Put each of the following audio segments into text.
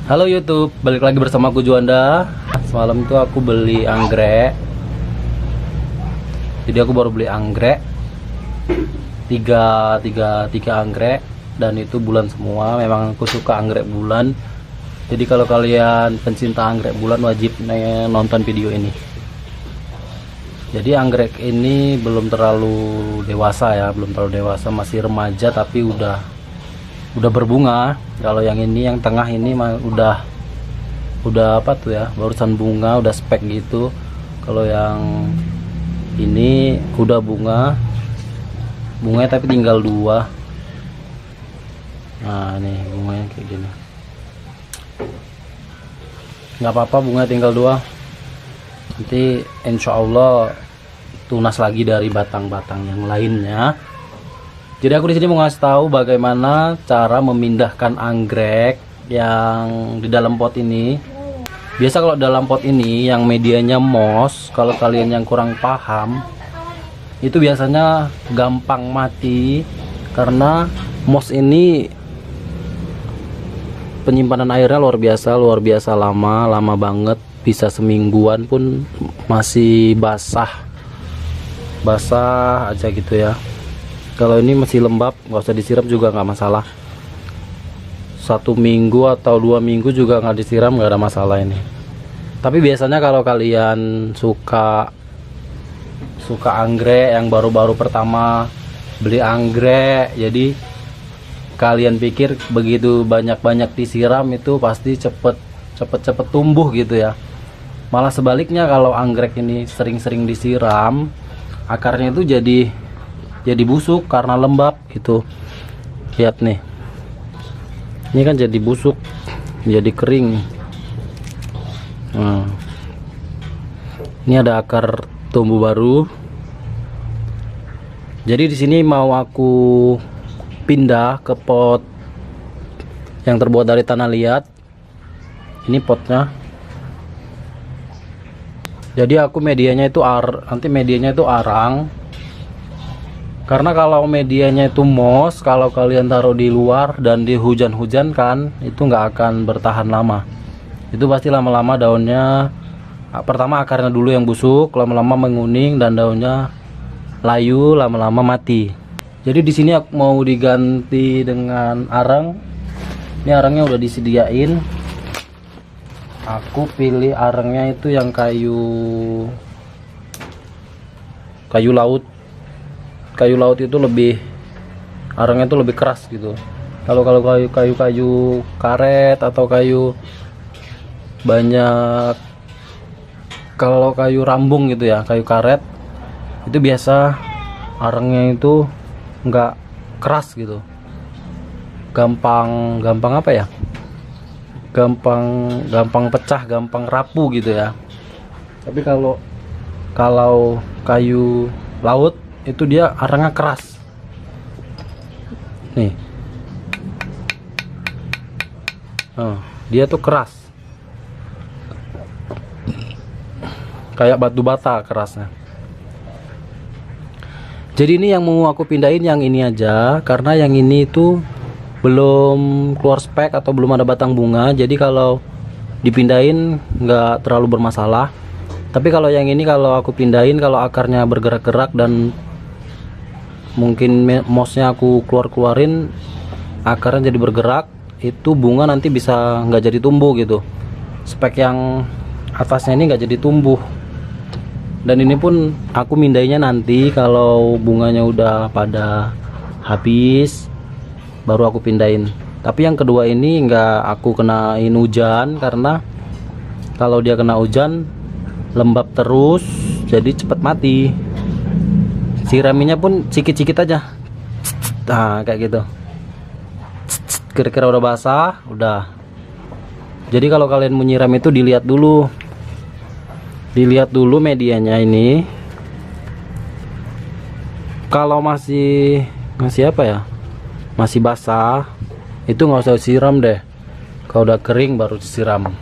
Halo YouTube, balik lagi bersama aku Juanda. Semalam itu aku beli anggrek. Jadi aku baru beli anggrek tiga anggrek, dan itu bulan semua. Memang aku suka anggrek bulan. Jadi kalau kalian pencinta anggrek bulan wajib nonton video ini. Jadi anggrek ini belum terlalu dewasa ya, masih remaja tapi udah berbunga. Kalau yang ini, yang tengah ini udah apa tuh ya, barusan bunga, udah spek gitu. Kalau yang ini udah bunganya tapi tinggal 2. Nah nih bunganya kayak gini, nggak apa-apa, bunganya tinggal 2. Nanti insya Allah tunas lagi dari batang-batang yang lainnya. Jadi aku di sini mau ngasih tahu bagaimana cara memindahkan anggrek yang di dalam pot ini. Biasa kalau dalam pot ini yang medianya moss, kalau kalian yang kurang paham, itu biasanya gampang mati karena moss ini penyimpanan airnya luar biasa lama banget, bisa semingguan pun masih basah aja gitu ya. Kalau ini masih lembab, nggak usah disiram juga nggak masalah. 1 minggu atau 2 minggu juga nggak disiram, nggak ada masalah ini. Tapi biasanya kalau kalian suka anggrek yang baru-baru pertama beli anggrek, jadi kalian pikir begitu banyak disiram itu pasti cepet tumbuh gitu ya. Malah sebaliknya, kalau anggrek ini sering-sering disiram, akarnya itu jadi busuk karena lembab gitu. Lihat nih, ini kan jadi busuk, jadi kering. Ini ada akar tumbuh baru. Jadi di sini mau aku pindah ke pot yang terbuat dari tanah liat. Ini potnya. Jadi aku medianya itu arang. Karena kalau medianya itu moss, kalau kalian taruh di luar dan di hujan kan, itu nggak akan bertahan lama. Itu pasti lama-lama daunnya, pertama akarnya dulu yang busuk, lama-lama menguning dan daunnya layu, lama-lama mati. Jadi di sini aku mau diganti dengan arang. Ini arangnya udah disediain. Aku pilih arangnya itu yang kayu laut. Kayu laut itu arangnya itu lebih keras gitu. Kalau kayu karet atau kayu banyak, kalau kayu rambung gitu ya, kayu karet itu biasa arangnya itu nggak keras gitu, gampang apa ya, gampang pecah, gampang rapuh gitu ya. Tapi kalau kayu laut itu dia arangnya keras nih. Dia tuh keras kayak batu bata kerasnya. Jadi ini yang mau aku pindahin yang ini aja, karena yang ini itu belum keluar spek atau belum ada batang bunga. Jadi kalau dipindahin nggak terlalu bermasalah. Tapi kalau yang ini, kalau aku pindahin, kalau akarnya bergerak-gerak dan mungkin mossnya aku keluarin, akarnya jadi bergerak, itu bunga nanti bisa nggak jadi tumbuh gitu. Spek yang atasnya ini nggak jadi tumbuh. Dan ini pun aku mindahinnya nanti kalau bunganya udah pada habis, baru aku pindahin. Tapi yang kedua ini nggak aku kenain hujan, karena kalau dia kena hujan lembab terus, jadi cepet mati. Siraminya pun sikit-sikit aja. Nah kayak gitu, kira-kira udah basah, udah. Jadi kalau kalian mau nyiram itu dilihat dulu medianya ini. Kalau masih apa ya, masih basah, itu nggak usah siram deh. Kalau udah kering baru disiram.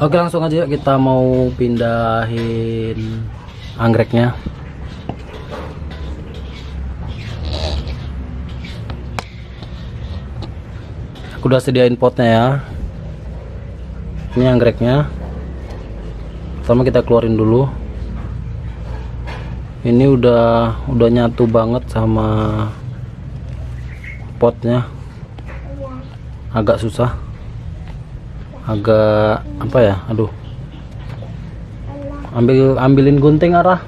Oke, langsung aja kita mau pindahin anggreknya. Aku udah sediain potnya ya. Ini anggreknya. Pertama kita keluarin dulu. Ini udah nyatu banget sama potnya. Agak susah. Agak apa ya? Aduh. Ambilin gunting Arah.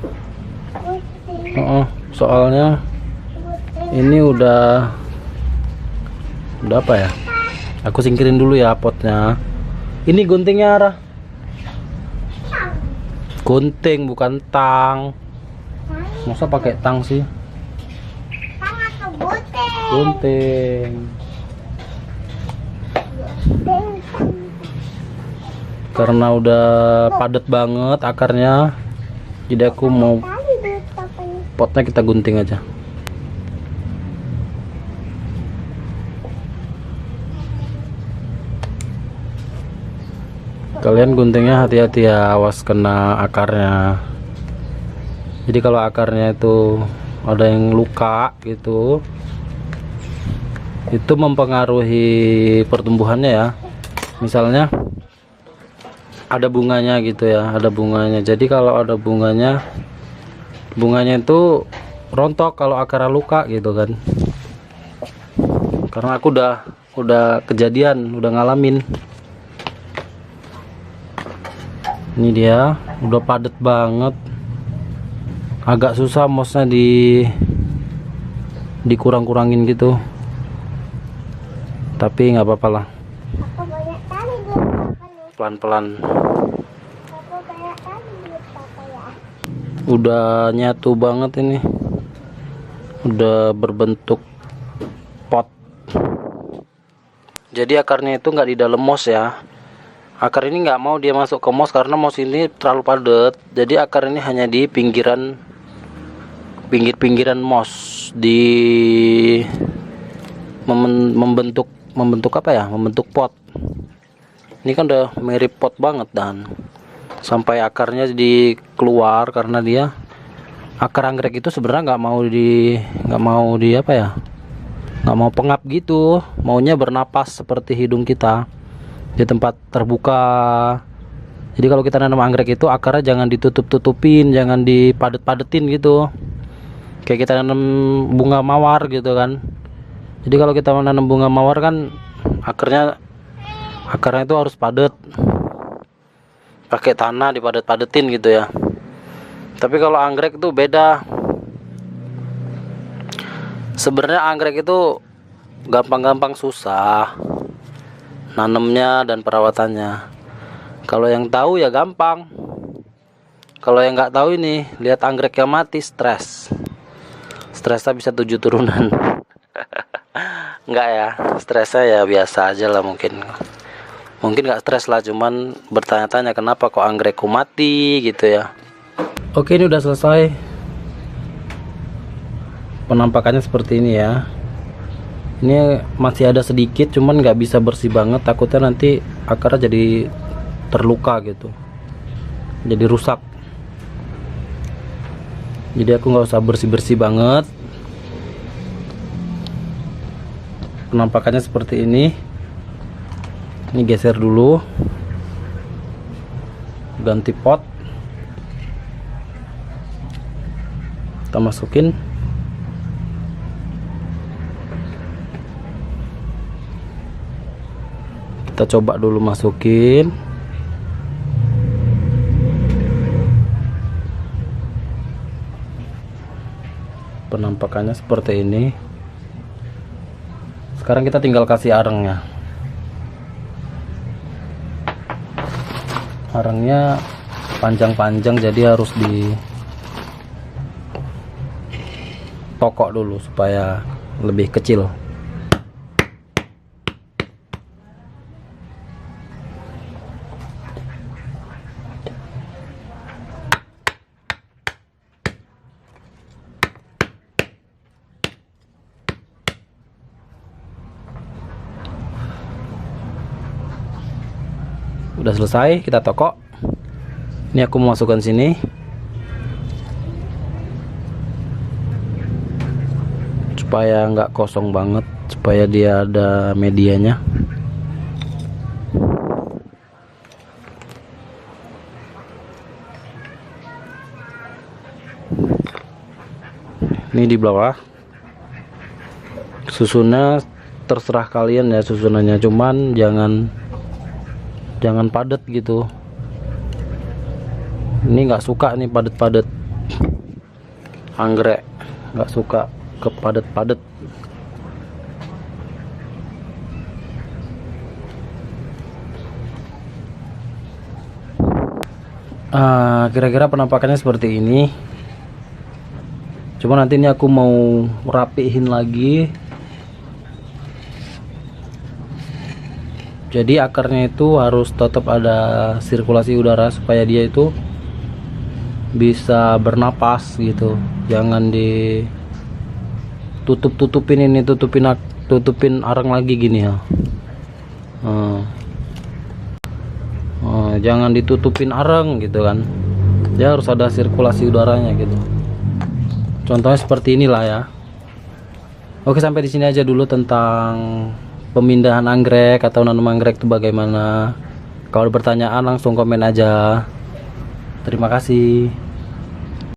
Soalnya ini udah apa ya? Aku singkirin dulu ya potnya. Ini guntingnya Arah. Gunting bukan tang. Masa pakai tang sih? Tang atau gunting? Gunting. Karena udah padat banget akarnya, jadi aku mau potnya kita gunting aja. Kalian guntingnya hati-hati ya, awas kena akarnya. Jadi kalau akarnya itu ada yang luka gitu, itu mempengaruhi pertumbuhannya ya. Misalnya ada bunganya gitu ya, ada bunganya. Jadi kalau ada bunganya itu rontok kalau akarnya luka gitu kan. Karena aku udah kejadian, udah ngalamin. Ini dia, udah padat banget. Agak susah mosnya dikurang-kurangin gitu. Tapi nggak apa-apa lah. Pelan-pelan. Udah nyatu banget ini. Udah berbentuk pot. Jadi akarnya itu nggak di dalam mos ya. Akar ini nggak mau dia masuk ke mos karena mos ini terlalu padat. Jadi akar ini hanya di pinggir-pinggiran mos, di membentuk apa ya? Membentuk pot. Ini kan udah mirip pot banget dan sampai akarnya keluar karena dia akar anggrek itu sebenarnya nggak mau di apa ya? Nggak mau pengap gitu, maunya bernapas seperti hidung kita di tempat terbuka. Jadi kalau kita nanam anggrek itu akarnya jangan ditutup-tutupin, jangan dipadet-padetin gitu. Kayak kita nanam bunga mawar gitu kan. Jadi kalau kita menanam bunga mawar kan akarnya itu harus padat. Pakai tanah dipadet-padetin gitu ya. Tapi kalau anggrek itu beda. Sebenarnya anggrek itu gampang-gampang susah nanamnya dan perawatannya. Kalau yang tahu ya gampang. Kalau yang nggak tahu ini, lihat anggrek yang mati stres. Stresnya bisa 7 turunan. Enggak ya, stresnya ya biasa aja lah mungkin nggak stres lah, cuman bertanya-tanya kenapa kok anggrekku mati gitu ya. Oke, ini udah selesai. Penampakannya seperti ini ya. Ini masih ada sedikit, cuman nggak bisa bersih banget, takutnya nanti akarnya jadi terluka gitu, jadi rusak. Jadi aku nggak usah bersih-bersih banget. Penampakannya seperti ini. Ini geser dulu, ganti pot, kita masukin. Kita coba dulu masukin. Penampakannya seperti ini. Sekarang kita tinggal kasih arangnya. Arangnya panjang-panjang, jadi harus ditokok dulu supaya lebih kecil. Udah selesai, kita tokok. Ini aku mau masukkan sini supaya nggak kosong banget, supaya dia ada medianya. Ini di bawah. Susunnya terserah kalian ya susunannya, cuman jangan padat gitu. Ini nggak suka nih padat-padat, anggrek nggak suka kepadat-padat. Kira-kira penampakannya seperti ini. Cuma nanti ini aku mau rapihin lagi. Jadi akarnya itu harus tetap ada sirkulasi udara supaya dia itu bisa bernapas gitu. Jangan ditutupin ini, tutupin arang lagi gini ya. Jangan ditutupin arang gitu kan. Dia harus ada sirkulasi udaranya gitu. Contohnya seperti inilah ya. Oke, sampai di sini aja dulu tentang pemindahan anggrek atau nanam anggrek itu bagaimana. Kalau ada pertanyaan langsung komen aja. Terima kasih.